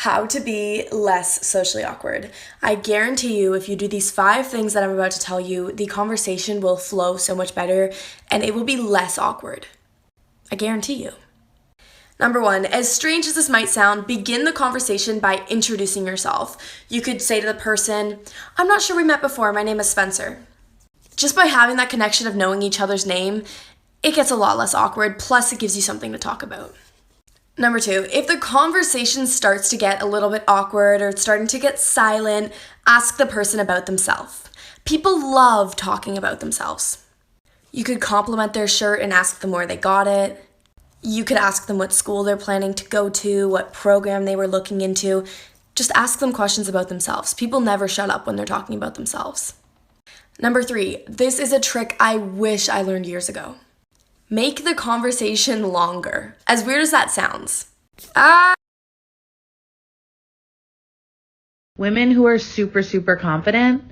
How to be less socially awkward. I guarantee you, if you do these 5 things that I'm about to tell you, the conversation will flow so much better and it will be less awkward. I guarantee you. Number 1, as strange as this might sound, begin the conversation by introducing yourself. You could say to the person, "I'm not sure we met before, my name is Spencer." Just by having that connection of knowing each other's name, it gets a lot less awkward, plus it gives you something to talk about. Number 2, if the conversation starts to get a little bit awkward or it's starting to get silent, ask the person about themselves. People love talking about themselves. You could compliment their shirt and ask them where they got it. You could ask them what school they're planning to go to, what program they were looking into. Just ask them questions about themselves. People never shut up when they're talking about themselves. Number 3, this is a trick I wish I learned years ago. Make the conversation longer. As weird as that sounds. Women who are super confident,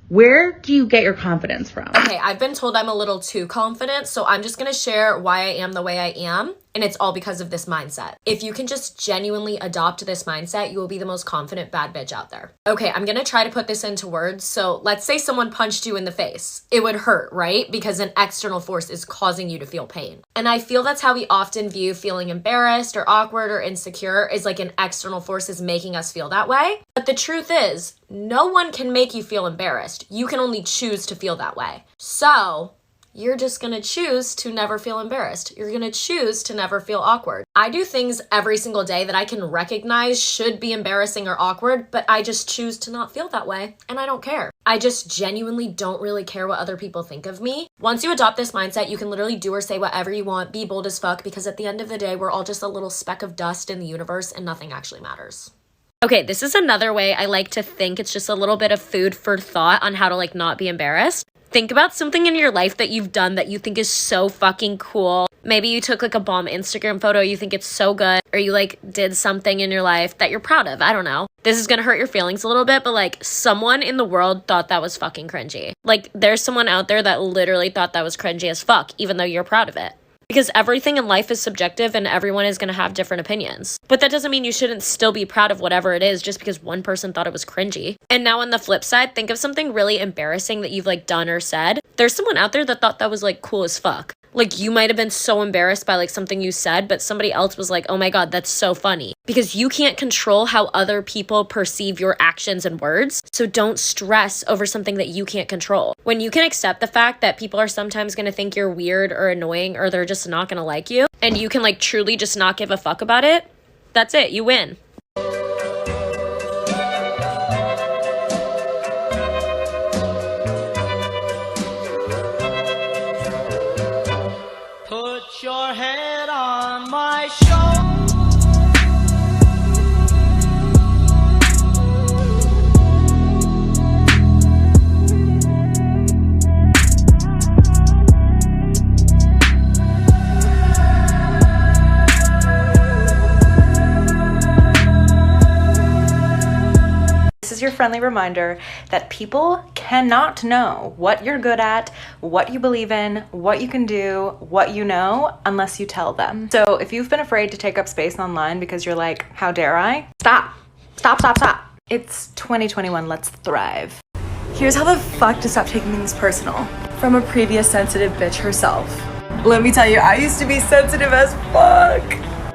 where do you get your confidence from? Okay, I've been told I'm a little too confident, so I'm just gonna share why I am the way I am, and it's all because of this mindset. If you can just genuinely adopt this mindset, you will be the most confident bad bitch out there. Okay, I'm gonna try to put this into words. So let's say someone punched you in the face. It would hurt, right? Because an external force is causing you to feel pain. And I feel that's how we often view feeling embarrassed or awkward or insecure, is like an external force is making us feel that way. But the truth is, no one can make you feel embarrassed. You can only choose to feel that way. So you're just gonna choose to never feel embarrassed. You're gonna choose to never feel awkward. I do things every single day that I can recognize should be embarrassing or awkward, but I just choose to not feel that way, and I don't care. I just genuinely don't really care what other people think of me. Once you adopt this mindset, you can literally do or say whatever you want, be bold as fuck, because at the end of the day, we're all just a little speck of dust in the universe and nothing actually matters. Okay, this is another way I like to think. It's just a little bit of food for thought on how to not be embarrassed. Think about something in your life that you've done that you think is so fucking cool. Maybe you took a bomb Instagram photo, you think it's so good, or you did something in your life that you're proud of. I don't know. This is gonna hurt your feelings a little bit, but someone in the world thought that was fucking cringy. There's someone out there that literally thought that was cringy as fuck, even though you're proud of it. Because everything in life is subjective and everyone is going to have different opinions. But that doesn't mean you shouldn't still be proud of whatever it is just because one person thought it was cringy. And now on the flip side, think of something really embarrassing that you've done or said. There's someone out there that thought that was cool as fuck. You might have been so embarrassed by something you said, but somebody else was oh my God, that's so funny. Because you can't control how other people perceive your actions and words. So don't stress over something that you can't control. When you can accept the fact that people are sometimes going to think you're weird or annoying, or they're just not going to like you, and you can truly just not give a fuck about it, that's it, you win. Put your head on my shoulder. This is your friendly reminder that people cannot know what you're good at, what you believe in, what you can do, what you know, unless you tell them. So if you've been afraid to take up space online because you're how dare I? Stop. It's 2021, let's thrive. Here's how the fuck to stop taking things personal. From a previous sensitive bitch herself. Let me tell you, I used to be sensitive as fuck.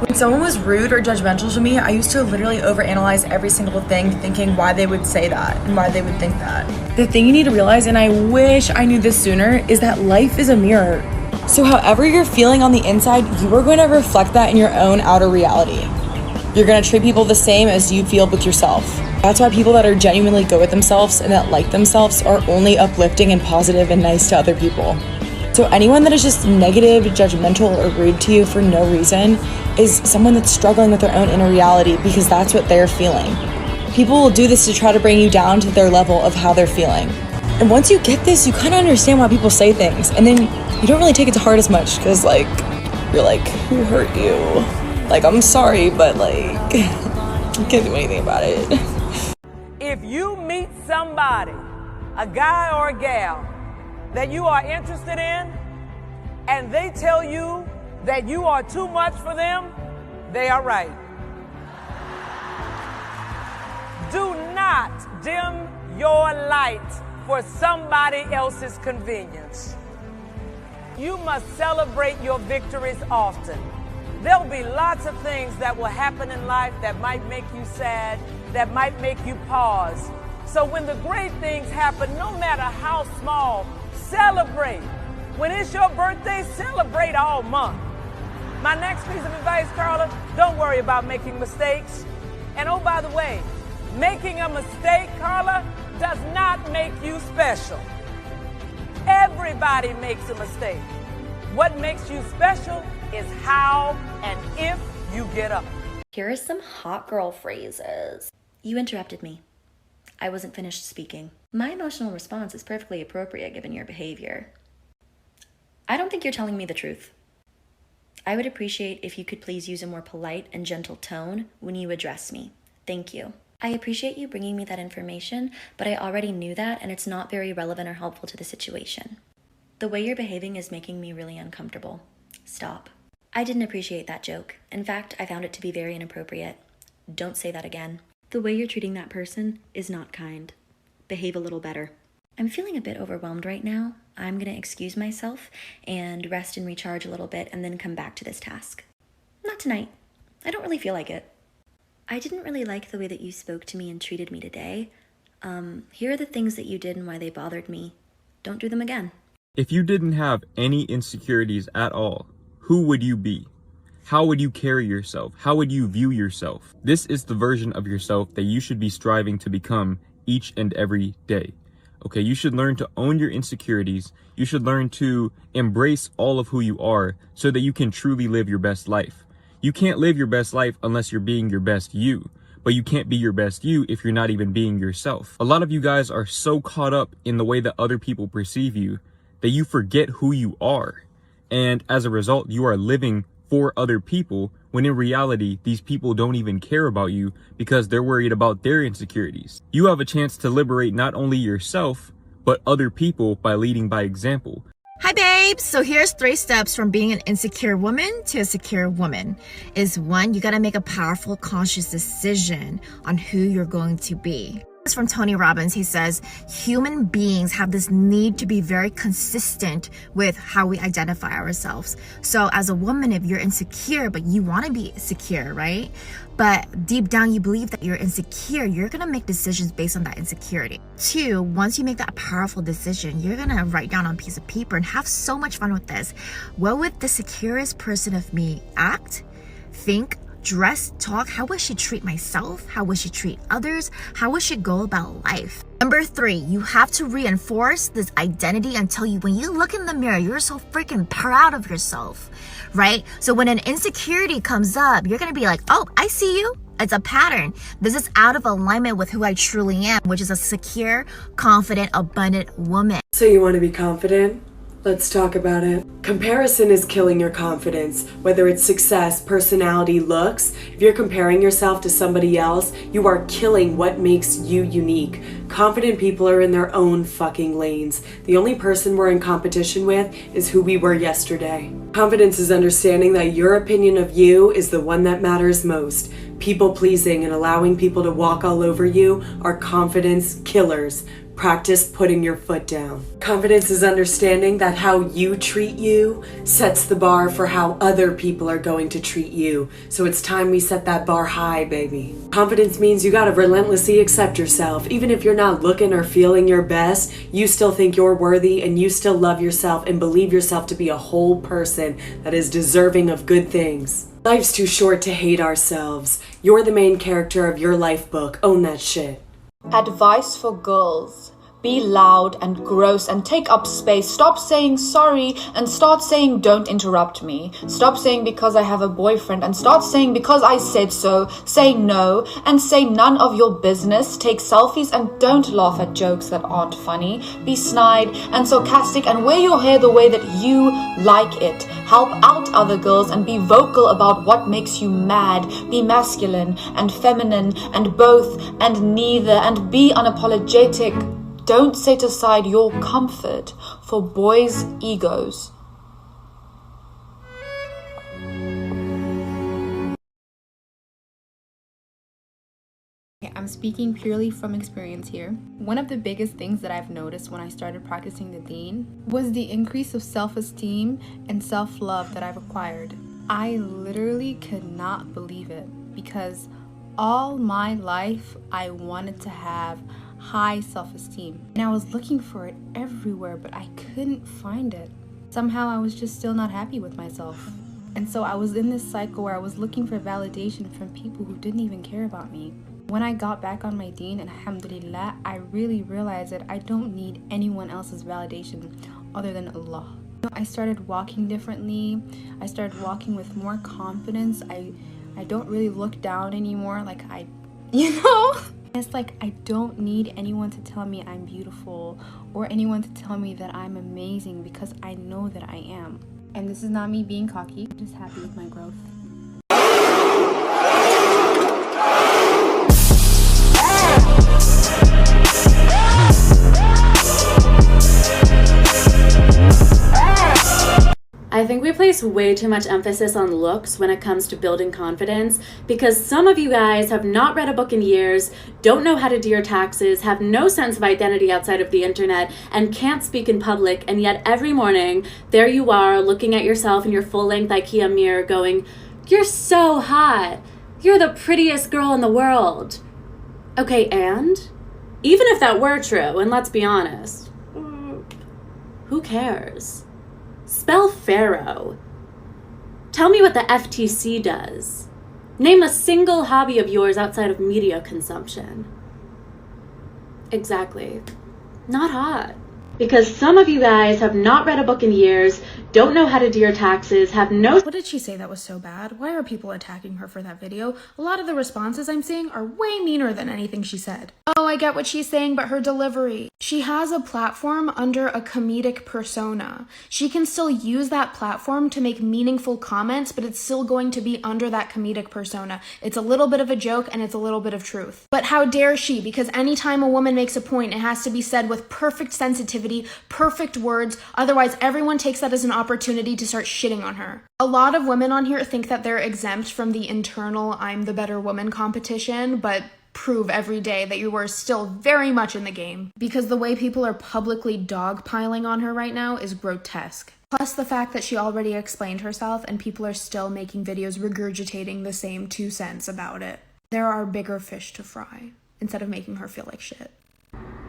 When someone was rude or judgmental to me, I used to literally overanalyze every single thing, thinking why they would say that and why they would think that. The thing you need to realize, and I wish I knew this sooner, is that life is a mirror. So however you're feeling on the inside, you are going to reflect that in your own outer reality. You're going to treat people the same as you feel with yourself. That's why people that are genuinely good with themselves and that like themselves are only uplifting and positive and nice to other people. So anyone that is just negative, judgmental, or rude to you for no reason is someone that's struggling with their own inner reality, because that's what they're feeling. People will do this to try to bring you down to their level of how they're feeling. And once you get this, you kind of understand why people say things, and then you don't really take it to heart as much, because you're who hurt you? I'm sorry, but I can't do anything about it. If you meet somebody, a guy or a gal, that you are interested in, and they tell you that you are too much for them, they are right. not dim your light for somebody else's convenience. You must celebrate your victories often. There'll be lots of things that will happen in life that might make you sad, that might make you pause. So when the great things happen, no matter how small, celebrate. When it's your birthday, celebrate all month. My next piece of advice, Carla, don't worry about making mistakes. And oh, by the way, making a mistake, Carla, does not make you special. Everybody makes a mistake. What makes you special is how and if you get up. Here are some hot girl phrases. You interrupted me. I wasn't finished speaking. My emotional response is perfectly appropriate given your behavior. I don't think you're telling me the truth. I would appreciate if you could please use a more polite and gentle tone when you address me. Thank you. I appreciate you bringing me that information, but I already knew that and it's not very relevant or helpful to the situation. The way you're behaving is making me really uncomfortable. Stop. I didn't appreciate that joke. In fact, I found it to be very inappropriate. Don't say that again. The way you're treating that person is not kind. Behave a little better. I'm feeling a bit overwhelmed right now. I'm gonna excuse myself and rest and recharge a little bit and then come back to this task. Not tonight. I don't really feel like it. I didn't really like the way that you spoke to me and treated me today. Here are the things that you did and why they bothered me. Don't do them again. If you didn't have any insecurities at all, who would you be? How would you carry yourself? How would you view yourself? This is the version of yourself that you should be striving to become each and every day. Okay, you should learn to own your insecurities. You should learn to embrace all of who you are so that you can truly live your best life. You can't live your best life unless you're being your best you, but you can't be your best you if you're not even being yourself. A lot of you guys are so caught up in the way that other people perceive you that you forget who you are. And as a result, you are living for other people when in reality, these people don't even care about you because they're worried about their insecurities. You have a chance to liberate not only yourself, but other people by leading by example. Hi babes, so here's 3 steps from being an insecure woman to a secure woman. Is 1, you gotta make a powerful, conscious decision on who you're going to be. This is from Tony Robbins. He says, human beings have this need to be very consistent with how we identify ourselves. So as a woman, if you're insecure, but you wanna be secure, right? But deep down you believe that you're insecure, you're gonna make decisions based on that insecurity. 2, once you make that powerful decision, you're gonna write down on a piece of paper and have so much fun with this. What would the securest person of me act, think, dress, talk? How would she treat myself? How would she treat others? How would she go about life? Number 3, you have to reinforce this identity until when you look in the mirror, you're so freaking proud of yourself, right? So when an insecurity comes up, you're gonna be like, oh, I see you. It's a pattern. This is out of alignment with who I truly am, which is a secure, confident, abundant woman. So you want to be confident? Let's talk about it. Comparison is killing your confidence. Whether it's success, personality, looks, if you're comparing yourself to somebody else, you are killing what makes you unique. Confident people are in their own fucking lanes. The only person we're in competition with is who we were yesterday. Confidence is understanding that your opinion of you is the one that matters most. People pleasing and allowing people to walk all over you are confidence killers. Practice putting your foot down. Confidence is understanding that how you treat you sets the bar for how other people are going to treat you. So it's time we set that bar high, baby. Confidence means you gotta relentlessly accept yourself. Even if you're not looking or feeling your best, you still think you're worthy and you still love yourself and believe yourself to be a whole person that is deserving of good things. Life's too short to hate ourselves. You're the main character of your life book. Own that shit. Advice for girls. Be loud and gross and take up space. Stop saying sorry and start saying don't interrupt me. Stop saying because I have a boyfriend and start saying because I said so. Say no and say none of your business. Take selfies and don't laugh at jokes that aren't funny. Be snide and sarcastic and wear your hair the way that you like it. Help out other girls and be vocal about what makes you mad. Be masculine and feminine and both and neither and be unapologetic. Don't set aside your comfort for boys' egos. I'm speaking purely from experience here. One of the biggest things that I've noticed when I started practicing the deen was the increase of self-esteem and self-love that I've acquired. I literally could not believe it because all my life I wanted to have high self-esteem and I was looking for it everywhere, but I couldn't find it. Somehow I was just still not happy with myself. And so I was in this cycle where I was looking for validation from people who didn't even care about me. When I got back on my deen, alhamdulillah, I really realized that I don't need anyone else's validation other than Allah. I started walking differently. I started walking with more confidence. I don't really look down anymore like It's like I don't need anyone to tell me I'm beautiful or anyone to tell me that I'm amazing because I know that I am. And this is not me being cocky, I'm just happy with my growth. I think we place way too much emphasis on looks when it comes to building confidence because some of you guys have not read a book in years, don't know how to do your taxes, have no sense of identity outside of the internet, and can't speak in public, and yet every morning, there you are looking at yourself in your full-length IKEA mirror going, "You're so hot. You're the prettiest girl in the world." Okay, and? Even if that were true, and let's be honest, who cares? Spell Pharaoh. Tell me what the FTC does. Name a single hobby of yours outside of media consumption. Exactly. Not hot. Because some of you guys have not read a book in years, don't know how to do your taxes, have no— What did she say that was so bad? Why are people attacking her for that video? A lot of the responses I'm seeing are way meaner than anything she said. Oh, I get what she's saying, but her delivery. She has a platform under a comedic persona. She can still use that platform to make meaningful comments, but it's still going to be under that comedic persona. It's a little bit of a joke and it's a little bit of truth. But how dare she? Because anytime a woman makes a point, it has to be said with perfect sensitivity, perfect words, otherwise everyone takes that as an opportunity to start shitting on her. A lot of women on here think that they're exempt from the internal I'm the better woman competition, but prove every day that you are still very much in the game, because the way people are publicly dogpiling on her right now is grotesque. Plus the fact that she already explained herself and people are still making videos regurgitating the same 2 cents about it. There are bigger fish to fry, instead of making her feel like shit.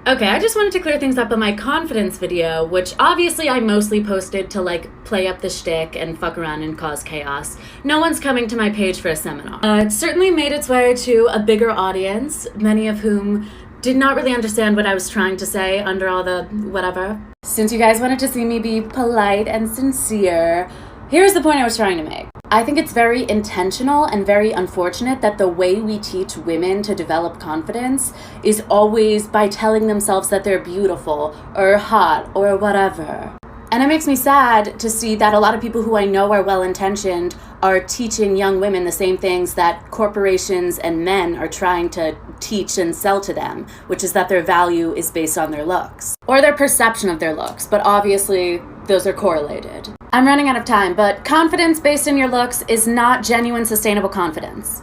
Okay, I just wanted to clear things up on my confidence video, which obviously I mostly posted to play up the shtick and fuck around and cause chaos. No one's coming to my page for a seminar. It certainly made its way to a bigger audience, many of whom did not really understand what I was trying to say under all the whatever. Since you guys wanted to see me be polite and sincere, here's the point I was trying to make. I think it's very intentional and very unfortunate that the way we teach women to develop confidence is always by telling themselves that they're beautiful or hot or whatever. And it makes me sad to see that a lot of people who I know are well-intentioned are teaching young women the same things that corporations and men are trying to teach and sell to them, which is that their value is based on their looks. Or their perception of their looks, but obviously those are correlated. I'm running out of time, but confidence based in your looks is not genuine, sustainable confidence.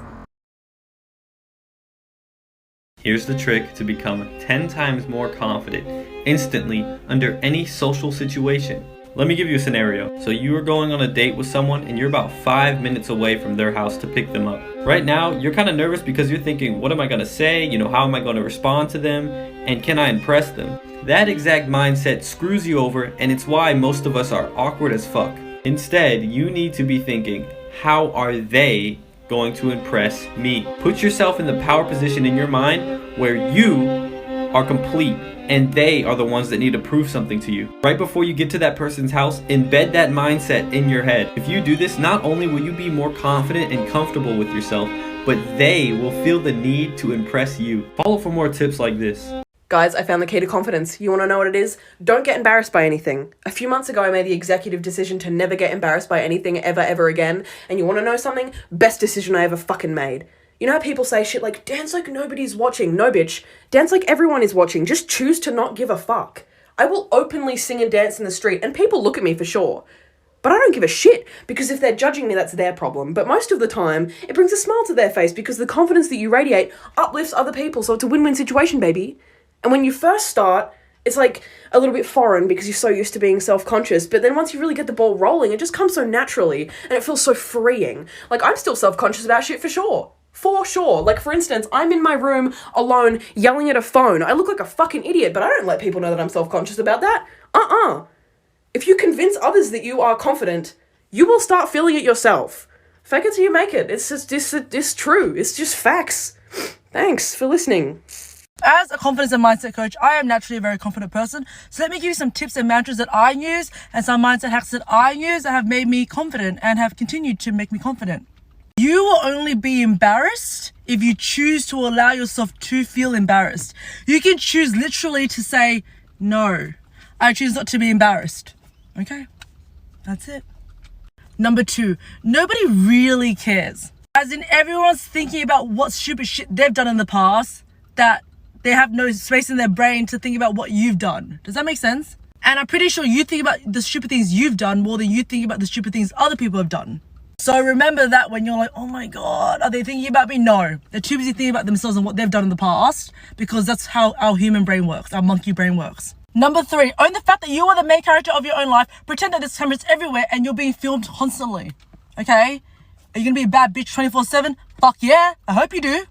Here's the trick to become 10 times more confident instantly under any social situation. Let me give you a scenario. So you are going on a date with someone and you're about 5 minutes away from their house to pick them up. Right now, you're kind of nervous because you're thinking, what am I going to say? How am I going to respond to them? And can I impress them? That exact mindset screws you over, and it's why most of us are awkward as fuck. Instead, you need to be thinking, how are they going to impress me? Put yourself in the power position in your mind where you are complete and they are the ones that need to prove something to you. Right before you get to that person's house, embed that mindset in your head. If you do this, not only will you be more confident and comfortable with yourself, but they will feel the need to impress you. Follow for more tips like this. Guys, I found the key to confidence. You want to know what it is? Don't get embarrassed by anything. A few months ago, I made the executive decision to never get embarrassed by anything ever again. And you want to know something? Best decision I ever fucking made. You know how people say shit like, dance like nobody's watching? No, bitch. Dance like everyone is watching. Just choose to not give a fuck. I will openly sing and dance in the street, and people look at me for sure. But I don't give a shit, because if they're judging me, that's their problem. But most of the time, it brings a smile to their face, because the confidence that you radiate uplifts other people, so it's a win-win situation, baby. And when you first start, it's like a little bit foreign because you're so used to being self-conscious, but then once you really get the ball rolling, it just comes so naturally, and it feels so freeing. Like, I'm still self-conscious about shit for sure. For sure. Like, for instance, I'm in my room alone yelling at a phone. I look like a fucking idiot, but I don't let people know that I'm self-conscious about that. If you convince others that you are confident, you will start feeling it yourself. Fake it till you make it. It's just, it's true. It's just facts. Thanks for listening. As a confidence and mindset coach, I am naturally a very confident person. So let me give you some tips and mantras that I use and some mindset hacks that I use that have made me confident and have continued to make me confident. You will only be embarrassed if you choose to allow yourself to feel embarrassed. You can choose literally to say, no, I choose not to be embarrassed. Okay, that's it. Number 2, nobody really cares. As in, everyone's thinking about what stupid shit they've done in the past that they have no space in their brain to think about what you've done. Does that make sense? And I'm pretty sure you think about the stupid things you've done more than you think about the stupid things other people have done. So remember that when you're like, oh my God, are they thinking about me? No, they're too busy thinking about themselves and what they've done in the past, because that's how our human brain works, our monkey brain works. Number 3, own the fact that you are the main character of your own life. Pretend that there's cameras everywhere and you're being filmed constantly. Okay? Are you gonna be a bad bitch 24/7? Fuck yeah, I hope you do.